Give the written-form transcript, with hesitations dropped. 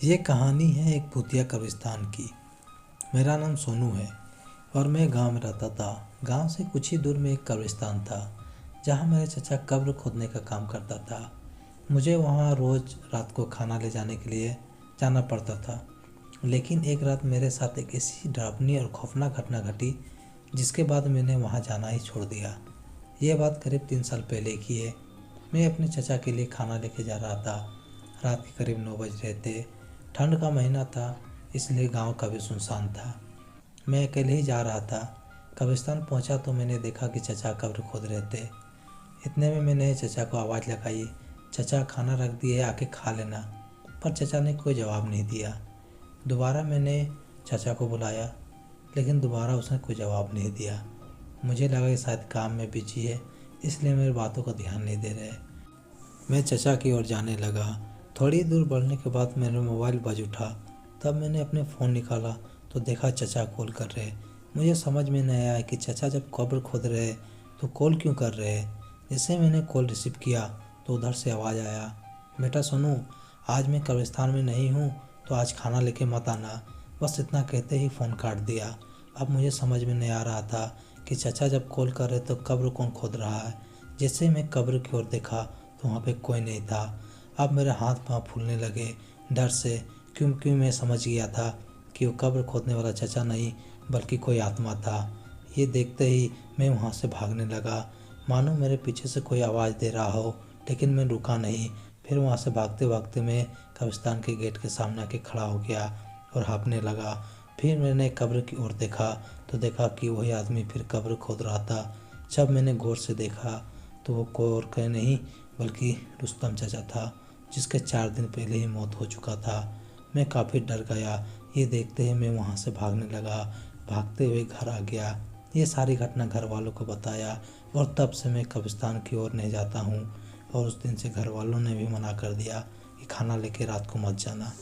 ये कहानी है एक भूतिया कब्रिस्तान की। मेरा नाम सोनू है और मैं गांव में रहता था। गांव से कुछ ही दूर में एक कब्रिस्तान था जहां मेरे चचा कब्र खोदने का काम करता था। मुझे वहां रोज़ रात को खाना ले जाने के लिए जाना पड़ता था। लेकिन एक रात मेरे साथ एक ऐसी डरावनी और खौफनाक घटना घटी जिसके बाद मैंने वहां जाना ही छोड़ दिया। ये बात करीब 3 साल पहले की है। मैं अपने चचा के लिए खाना लेके जा रहा था। रात के करीब 9 बज रहे थे। ठंड का महीना था, इसलिए गांव काफ़ी सुनसान था। मैं अकेले ही जा रहा था। कब्रिस्तान पहुंचा तो मैंने देखा कि चचा कब्र खोद रहे थे। इतने में मैंने चचा को आवाज़ लगाई, चचा खाना रख दिए, आके खा लेना। पर चचा ने कोई जवाब नहीं दिया। दोबारा मैंने चचा को बुलाया, लेकिन दोबारा उसने कोई जवाब नहीं दिया। मुझे लगा कि शायद काम में बिजी है, इसलिए मेरी बातों का ध्यान नहीं दे रहे। मैं चचा की ओर जाने लगा। थोड़ी दूर बढ़ने के बाद मेरा मोबाइल बज उठा। तब मैंने अपने फ़ोन निकाला तो देखा चचा कॉल कर रहे। मुझे समझ में नहीं आया कि चचा जब कब्र खोद रहे तो कॉल क्यों कर रहे। जैसे मैंने कॉल रिसीव किया तो उधर से आवाज़ आया, बेटा सोनू, आज मैं कब्रिस्तान में नहीं हूँ तो आज खाना लेके मत आना। बस इतना कहते ही फ़ोन काट दिया। अब मुझे समझ में नहीं आ रहा था कि चचा जब कॉल कर रहे तो कब्र कौन खोद रहा है। जैसे मैं कब्र की ओर देखा तो वहाँ पे कोई नहीं था। अब मेरे हाथ पाँव फूलने लगे डर से, क्योंकि मैं समझ गया था कि वो कब्र खोदने वाला चचा नहीं बल्कि कोई आत्मा था। ये देखते ही मैं वहाँ से भागने लगा, मानो मेरे पीछे से कोई आवाज़ दे रहा हो, लेकिन मैं रुका नहीं। फिर वहाँ से भागते भागते मैं कब्रिस्तान के गेट के सामने आके खड़ा हो गया और हाँफने लगा। फिर मैंने कब्र की ओर देखा तो देखा कि वही आदमी फिर कब्र खोद रहा था। जब मैंने गौर से देखा तो वो कोई और कहीं नहीं बल्कि रुस्तम चाचा था, जिसके 4 दिन पहले ही मौत हो चुका था। मैं काफ़ी डर गया। ये देखते ही मैं वहाँ से भागने लगा। भागते हुए घर आ गया। ये सारी घटना घर वालों को बताया और तब से मैं कब्रिस्तान की ओर नहीं जाता हूँ। और उस दिन से घर वालों ने भी मना कर दिया कि खाना लेके रात को मत जाना।